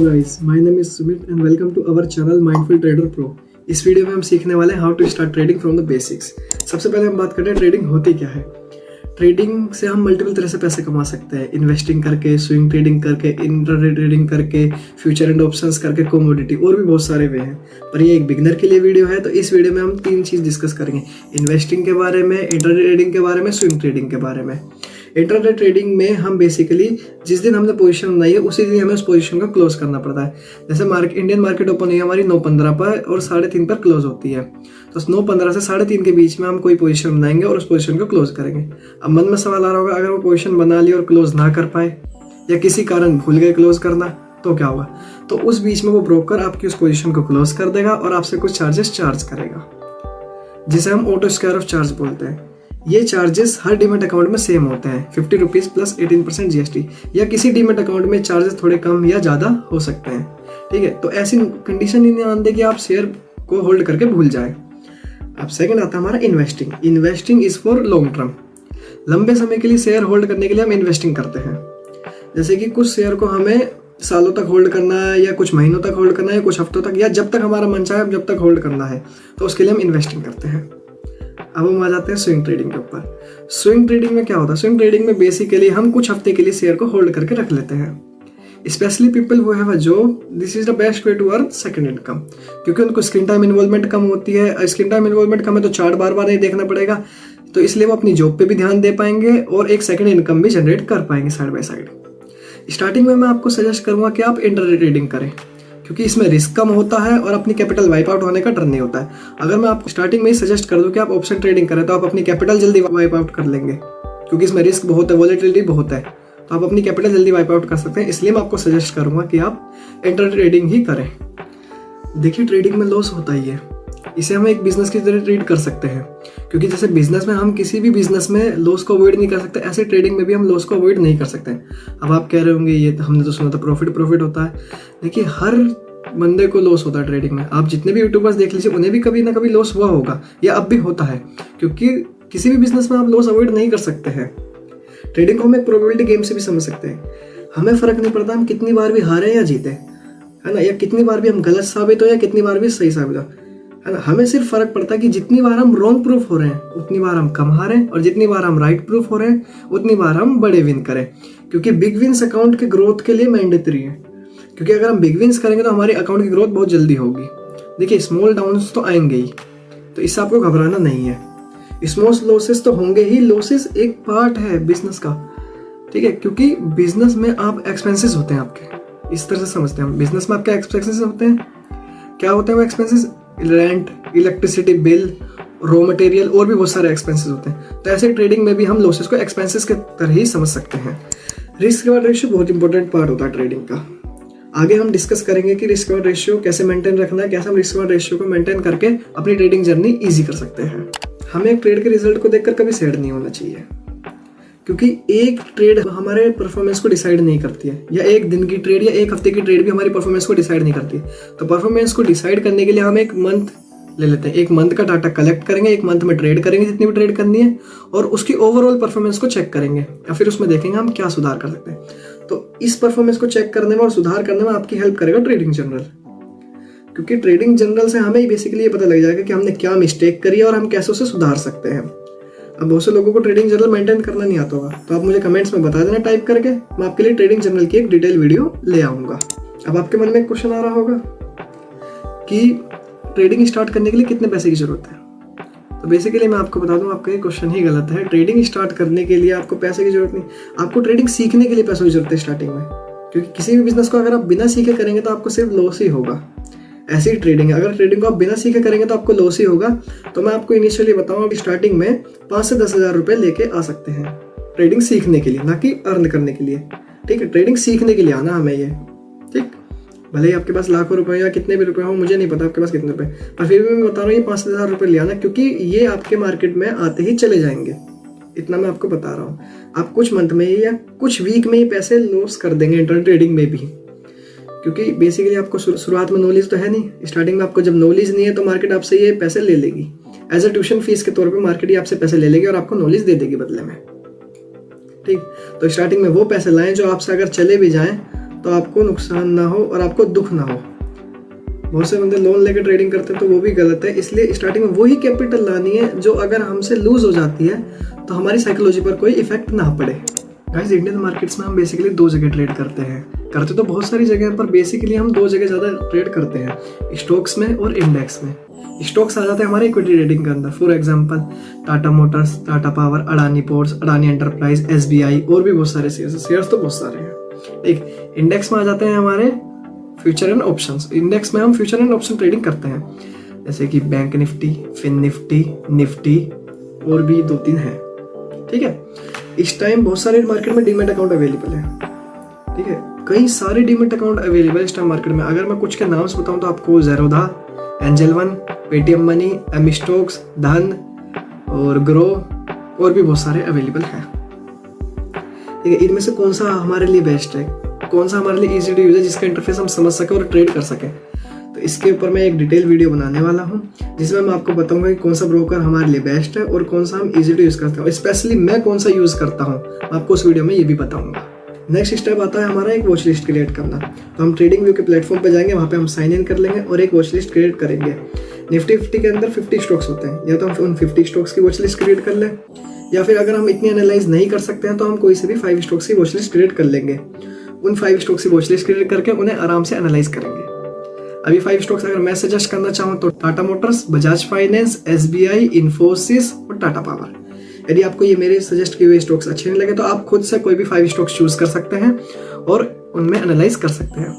Guys, my name is Sumit and welcome to our channel mindful trader pro. इस video में हम सीखने वाले हैं how to start trading from the basics. सबसे पहले हम बात करते हैं ट्रेडिंग होती क्या है। ट्रेडिंग से हम मल्टीपल तरह से पैसे कमा सकते हैं, इन्वेस्टिंग करके, स्विंग ट्रेडिंग करके, इंट्राडे ट्रेडिंग करके, फ्यूचर एंड ऑप्शंस करके, कमोडिटी, और भी बहुत सारे वे हैं। पर ये एक बिगनर के लिए वीडियो है, तो इस वीडियो में हम 3 चीज़ डिस्कस करेंगे: इन्वेस्टिंग के बारे में, इंट्राडे ट्रेडिंग के बारे में, स्विंग ट्रेडिंग के बारे में। इंट्राडे ट्रेडिंग में हम बेसिकली जिस दिन हमने पोजीशन बनाई है उसी दिन हमें उस पोजीशन को क्लोज करना पड़ता है। जैसे इंडियन मार्केट ओपन हुई है हमारी 9:15 पर और 3:30 पर क्लोज होती है, तो 9:15 से 3:30 के बीच में हम कोई पोजीशन बनाएंगे और उस पोजीशन को क्लोज करेंगे। अब मन में सवाल आ रहा होगा, अगर वो पोजीशन बना ली और क्लोज ना कर पाए या किसी कारण भूल गए क्लोज करना, तो क्या होगा? तो उस बीच में वो ब्रोकर आपकी उस पोजीशन को क्लोज कर देगा और आपसे कुछ चार्जेस चार्ज करेगा, जिसे हम ऑटो स्क्वायर ऑफ चार्ज बोलते हैं। ये चार्जेस हर डीमेट अकाउंट में सेम होते हैं, 50 रुपीज़ प्लस 18% GST, या किसी डीमेट अकाउंट में चार्जेस थोड़े कम या ज़्यादा हो सकते हैं। ठीक है, तो ऐसी कंडीशन ही नहीं आने कि आप शेयर को होल्ड करके भूल जाए। अब सेकंड आता है हमारा investing. Investing is for long term. लंबे समय के लिए शेयर होल्ड करने के लिए हम इन्वेस्टिंग करते हैं। जैसे कि कुछ शेयर को हमें सालों तक होल्ड करना है, या कुछ महीनों तक होल्ड करना है, या कुछ हफ्तों तक, या जब तक हमारा मन चाहे जब तक होल्ड करना है, तो उसके लिए हम इन्वेस्टिंग करते हैं। अब हम आ जाते हैं स्विंग ट्रेडिंग के ऊपर। स्विंग ट्रेडिंग में क्या होता है? स्विंग ट्रेडिंग में बेसिकली हम कुछ हफ्ते के लिए शेयर को होल्ड करके रख लेते हैं। Specially people who have a job, this is the best way to earn second income, क्योंकि उनको स्क्रीन टाइम इन्वॉल्वमेंट कम होती है। स्क्रीन टाइम इन्वॉल्वमेंट कम है तो चार्ट बार बार नहीं देखना पड़ेगा, तो इसलिए वो अपनी जॉब पे भी ध्यान दे पाएंगे और एक सेकंड इनकम भी जनरेट कर पाएंगे साइड बाय साइड। स्टार्टिंग में मैं आपको सजेस्ट करूंगा कि आप इंट्राडे ट्रेडिंग करें, क्योंकि इसमें रिस्क कम होता है और अपनी कैपिटल वाइप आउट होने का डर नहीं होता है। अगर मैं आपको स्टार्टिंग में ही सजेस्ट कर दूं कि आप ऑप्शन ट्रेडिंग करें, तो आप अपनी कैपिटल जल्दी वाइप आउट कर लेंगे, क्योंकि इसमें रिस्क बहुत है, वॉलेटिलिटी बहुत है, तो आप अपनी कैपिटल जल्दी वाइप आउट कर सकते हैं। इसलिए मैं आपको सजेस्ट करूंगा कि आप इंट्राडे ट्रेडिंग ही करें। देखिए, ट्रेडिंग में लॉस होता ही है, इसे हम एक बिजनेस की तरह ट्रीट कर सकते हैं, क्योंकि जैसे बिजनेस में हम किसी भी बिजनेस में लॉस को अवॉइड नहीं कर सकते, ऐसे ट्रेडिंग में भी हम लॉस को अवॉइड नहीं कर सकते। अब आप कह रहे होंगे, ये हमने तो सुना था प्रॉफिट होता है। देखिए, हर बंदे को लॉस होता है ट्रेडिंग में। आप जितने भी यूट्यूबर्स देख लीजिए, उन्हें भी कभी ना कभी लॉस हुआ होगा, या अब भी होता है, क्योंकि किसी भी बिजनेस में आप लॉस अवॉइड नहीं कर सकते हैं। ट्रेडिंग को हम एक प्रोबेबिलिटी गेम से भी समझ सकते हैं। हमें फर्क नहीं पड़ता हम कितनी बार भी हारे या जीते, है ना, या कितनी बार भी हम गलत साबित हो या कितनी बार भी सही साबित हो, है ना। हमें सिर्फ फर्क पड़ता है कि जितनी बार हम रॉन्ग प्रूफ हो रहे हैं उतनी बार हम कम हारें, और जितनी बार हम राइट प्रूफ हो रहे हैं उतनी बार हम बड़े विन करें, क्योंकि बिग विन्स अकाउंट के ग्रोथ के लिए मैंडेटरी है। क्योंकि अगर हम बिग विन्स करेंगे तो हमारे अकाउंट की ग्रोथ बहुत जल्दी होगी। देखिए, स्मॉल डाउन्स तो आएंगे ही, तो इससे आपको घबराना नहीं है। स्मॉल लॉसेस तो होंगे ही, लॉसेस एक पार्ट है बिजनेस का, ठीक है, क्योंकि बिजनेस में आप एक्सपेंसेस होते हैं आपके, इस तरह से समझते हैं हम। बिजनेस में आपके एक्सपेंसेस होते हैं। क्या होते हैं वो expenses? Rent, electricity bill, raw material, और भी बहुत सारे एक्सपेंसेस होते हैं। तो ऐसे ट्रेडिंग में भी हम लॉसेस को एक्सपेंसेस के तरह ही समझ सकते हैं। रिस्क रिवॉर्ड रेशियो बहुत इंपॉर्टेंट पार्ट होता है ट्रेडिंग का। आगे हम डिस्कस करेंगे कि रिस्क रिवॉर्ड रेशियो कैसे मेंटेन रखना है, कैसे हम रिस्क रिवॉर्ड रेशियो को मेंटेन करके अपनी ट्रेडिंग जर्नी इजी कर सकते हैं। हमें एक ट्रेड के रिजल्ट को देखकर कभी सैड नहीं होना चाहिए, क्योंकि एक ट्रेड हमारे परफॉर्मेंस को डिसाइड नहीं करती है, या एक दिन की ट्रेड या एक हफ्ते की ट्रेड भी हमारी परफॉर्मेंस को डिसाइड नहीं करती है। तो परफॉर्मेंस को डिसाइड करने के लिए हम एक मंथ ले लेते हैं, एक मंथ का डाटा कलेक्ट करेंगे, एक मंथ में ट्रेड करेंगे जितनी भी ट्रेड करनी है, और उसकी ओवरऑल परफॉर्मेंस को चेक करेंगे, या फिर उसमें देखेंगे हम क्या सुधार कर सकते हैं। तो इस परफॉर्मेंस को चेक करने में और सुधार करने में आपकी हेल्प करेगा ट्रेडिंग जर्नल, क्योंकि ट्रेडिंग जर्नल से हमें बेसिकली ये पता लग जाएगा कि हमने क्या मिस्टेक करी है और हम कैसे उसे सुधार सकते हैं। अब बहुत से लोगों को ट्रेडिंग जर्नल मेंटेन करना नहीं आता होगा, तो आप मुझे कमेंट्स में बता देना टाइप करके, मैं आपके लिए ट्रेडिंग जर्नल की एक डिटेल वीडियो ले आऊँगा। अब आपके मन में एक क्वेश्चन आ रहा होगा कि ट्रेडिंग स्टार्ट करने के लिए कितने पैसे की जरूरत है। तो बेसिकली मैं आपको बता दूं, आपका ये क्वेश्चन ही गलत है। ट्रेडिंग स्टार्ट करने के लिए आपको पैसे की जरूरत नहीं, आपको ट्रेडिंग सीखने के लिए पैसों की जरूरत है स्टार्टिंग में, क्योंकि किसी भी बिजनेस को अगर आप बिना सीखे करेंगे तो आपको सिर्फ लॉस ही होगा। ऐसी ही ट्रेडिंग है, अगर ट्रेडिंग को आप बिना सीखे करेंगे तो आपको लॉस ही होगा। तो मैं आपको इनिशियली बताऊंगा कि स्टार्टिंग में 5 से 10 हज़ार रुपये लेके आ सकते हैं ट्रेडिंग सीखने के लिए, ना कि अर्न करने के लिए। ठीक है, ट्रेडिंग सीखने के लिए आना हमें ये, ठीक। भले ही आपके पास लाखों रुपए या कितने भी रुपए हो, मुझे नहीं पता आपके पास कितने रुपए, पर फिर भी मैं बता रहा हूँ ये 5 हज़ार रुपये ले आना, क्योंकि ये आपके मार्केट में आते ही चले जाएंगे। इतना मैं आपको बता रहा हूँ। आप कुछ मंथ में या कुछ वीक में ही पैसे लॉस कर देंगे इंट्राडे ट्रेडिंग में भी, क्योंकि बेसिकली आपको शुरुआत में नॉलेज तो है नहीं। स्टार्टिंग में आपको जब नॉलेज नहीं है तो मार्केट आपसे ये पैसे ले लेगी, एज अ ट्यूशन फीस के तौर पे मार्केट ही आपसे पैसे ले लेगी और आपको नॉलेज दे देगी बदले में। ठीक, तो स्टार्टिंग में वो पैसे लाएं जो आपसे अगर चले भी जाएं तो आपको नुकसान ना हो और आपको दुख ना हो। बहुत से बंदे लोन लेकर ट्रेडिंग करते हैं तो वो भी गलत है। इसलिए स्टार्टिंग में वही कैपिटल लानी है जो अगर हमसे लूज हो जाती है तो हमारी साइकोलॉजी पर कोई इफेक्ट ना पड़े। गाइस, इंडियन मार्केट्स में हम बेसिकली 2 जगह ट्रेड करते हैं। करते तो बहुत सारी जगह है, पर बेसिकली हम 2 जगह ज़्यादा ट्रेड करते हैं, स्टॉक्स में और इंडेक्स में। स्टॉक्स आ जाते हैं हमारे इक्विटी ट्रेडिंग के अंदर। For example Tata Motors, Tata power, Adani ports, Adani enterprise, SBI और भी बहुत सारे शेयर्स तो बहुत सारे हैं। एक इंडेक्स में आ जाते हैं हमारे फ्यूचर एंड ऑप्शंस। इंडेक्स में हम फ्यूचर एंड ऑप्शन ट्रेडिंग करते हैं, जैसे कि बैंक निफ्टी, फिन निफ्टी और भी 2-3 है। ठीक है, इस टाइम बहुत सारे मार्केट में डीमैट अकाउंट अवेलेबल है। ठीक है, कई सारे डीमैट अकाउंट अवेलेबल है इस टाइम मार्केट में। अगर मैं कुछ के नाम बताऊं तो आपको Zerodha, Angel One, Paytm Money, M stocks, Dhan और ग्रो और भी बहुत सारे अवेलेबल हैं। ठीक है, इनमें से कौन सा हमारे लिए बेस्ट है, कौन सा हमारे लिए इजी टू यूज है, जिसका इंटरफेस हम समझ सकें और ट्रेड कर सकें, तो इसके ऊपर मैं एक डिटेल वीडियो बनाने वाला हूं जिसमें मैं आपको बताऊंगा कि कौन सा ब्रोकर हमारे लिए बेस्ट है और कौन सा हम इजी टू यूज करते हैं, और स्पेशली मैं कौन सा यूज करता हूं आपको उस वीडियो में ये भी बताऊंगा। नेक्स्ट स्टेप आता है हमारा एक वॉच लिस्ट क्रिएट करना। तो हम ट्रेडिंग व्यू के प्लेटफॉर्म पे जाएंगे, वहाँ पे हम साइन इन कर लेंगे और एक वॉच लिस्ट क्रिएट करेंगे। निफ्टी 50 के अंदर 50 स्टॉक्स होते हैं, या तो हम उन 50 स्टॉक्स की वॉच लिस्ट क्रिएट कर लें, या फिर अगर हम इतनी एनालाइज नहीं कर सकते हैं तो हम कोई से भी 5 स्टॉक्स की वॉच लिस्ट क्रिएट कर लेंगे। उन 5 स्टॉक्स की वॉच लिस्ट क्रिएट करके उन्हें आराम से एनालाइज करेंगे। अभी 5 स्टॉक्स अगर मैं सजेस्ट करना चाहूँ तो Tata Motors, Bajaj finance, SBI, Infosys और टाटा पावर। यदि आपको ये मेरे सजेस्ट किए हुए स्टॉक्स अच्छे नहीं लगे तो आप खुद से कोई भी 5 स्टॉक्स चूज कर सकते हैं और उनमें एनालाइज कर सकते हैं।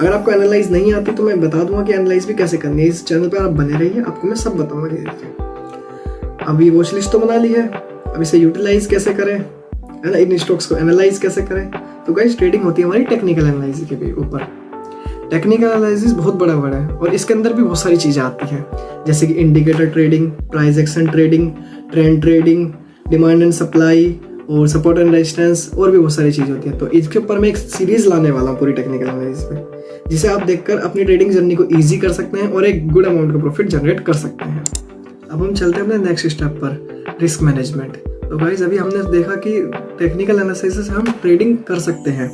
अगर आपको एनालाइज नहीं आती तो मैं बता दूंगा कि एनालाइज भी कैसे करनी है। इस चैनल पर आप बने रहिए, आपको मैं सब बताऊंगा धीरे-धीरे। अभी वॉच लिस्ट तो बना ली है, अब इसे यूटिलाइज कैसे करें, है ना, इन स्टॉक्स को एनालाइज कैसे करें। तो गाइस, ट्रेडिंग होती है हमारी टेक्निकल एनालिसिस के भी ऊपर। टेक्निकल एनालिसिस बहुत बड़ा वर्ड है और इसके अंदर भी बहुत सारी चीज़ें आती हैं, जैसे कि indicator trading, price action trading, trend trading, demand and supply और सपोर्ट एंड रेजिस्टेंस और भी बहुत सारी चीज़ होती है। तो इसके ऊपर मैं एक सीरीज लाने वाला हूँ पूरी टेक्निकल एनालिसिस पे, जिसे आप देखकर अपनी ट्रेडिंग जर्नी को ईजी कर सकते हैं और एक गुड अमाउंट का प्रॉफिट जनरेट कर सकते हैं। अब हम चलते हैं अपने नेक्स्ट स्टेप पर, रिस्क मैनेजमेंट। तो गाइस, अभी हमने देखा कि टेक्निकल एनालिसिस से हम ट्रेडिंग कर सकते हैं,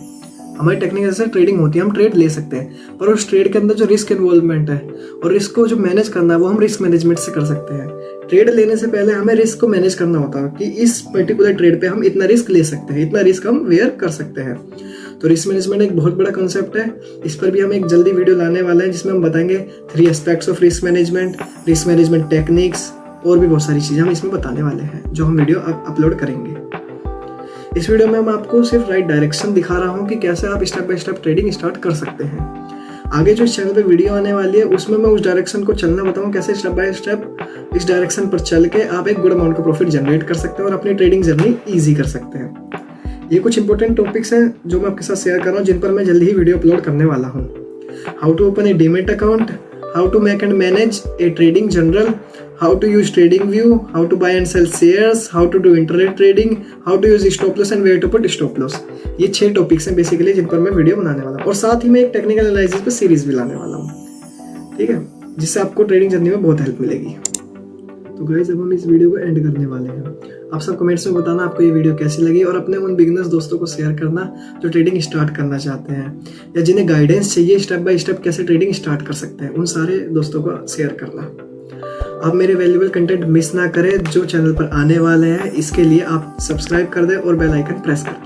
हमारी टेक्निकल से ट्रेडिंग होती है, हम ट्रेड ले सकते हैं, पर उस ट्रेड के अंदर जो रिस्क इन्वॉल्वमेंट है और रिस्क को जो मैनेज करना है वो हम रिस्क मैनेजमेंट से कर सकते हैं। ट्रेड लेने से पहले हमें रिस्क को मैनेज करना होता है कि इस पर्टिकुलर ट्रेड पे हम इतना रिस्क ले सकते हैं, इतना रिस्क हम वेयर कर सकते हैं। तो रिस्क मैनेजमेंट एक बहुत बड़ा कॉन्सेप्ट है, इस पर भी हम एक जल्दी वीडियो लाने वाले हैं जिसमें हम बताएंगे 3 aspects of risk management techniques और भी बहुत सारी चीज़ें हम इसमें बताने वाले हैं जो हम वीडियो अपलोड करेंगे। इस वीडियो में मैं आपको सिर्फ राइट डायरेक्शन दिखा रहा हूँ कि कैसे आप step by step trading start कर सकते हैं। आगे जो इस चैनल पे वीडियो आने वाली है उसमें मैं उस डायरेक्शन को चलना बताऊँ, कैसे स्टेप बाय स्टेप इस डायरेक्शन पर चल के आप एक गुड अमाउंट का प्रॉफिट जनरेट कर सकते हैं और अपनी ट्रेडिंग जर्नी ईजी कर सकते हैं। ये कुछ इंपॉर्टेंट टॉपिक्स हैं जो मैं आपके साथ शेयर कर रहा हूँ, जिन पर मैं जल्दी ही वीडियो अपलोड करने वाला हूँ। How to open a demat account, how to make and manage a trading journal, how to use trading view, how to buy and sell shares, how to do intraday trading, how to use stop loss and where to put stop loss। ये 6 topics हैं basically जिन पर मैं video बनाने वाला हूँ और साथ ही मैं एक टेक्निकल एनालिसिस पे सीरीज भी लाने वाला हूँ। ठीक है, जिससे आपको ट्रेडिंग जर्नी में बहुत हेल्प मिलेगी। तो गाइस, अब हम इस वीडियो को एंड करने वाले हैं। आप सब कमेंट्स में बताना आपको ये वीडियो कैसी लगी और अपने उन बिगिनर्स दोस्तों को शेयर करना जो ट्रेडिंग स्टार्ट करना चाहते हैं या जिन्हें गाइडेंस चाहिए स्टेप बाय स्टेप कैसे ट्रेडिंग स्टार्ट कर सकते हैं, उन सारे दोस्तों को शेयर करना। आप मेरे वैल्यूएबल कंटेंट मिस ना करें जो चैनल पर आने वाले हैं, इसके लिए आप सब्सक्राइब कर दें और बेल आइकन प्रेस कर दें।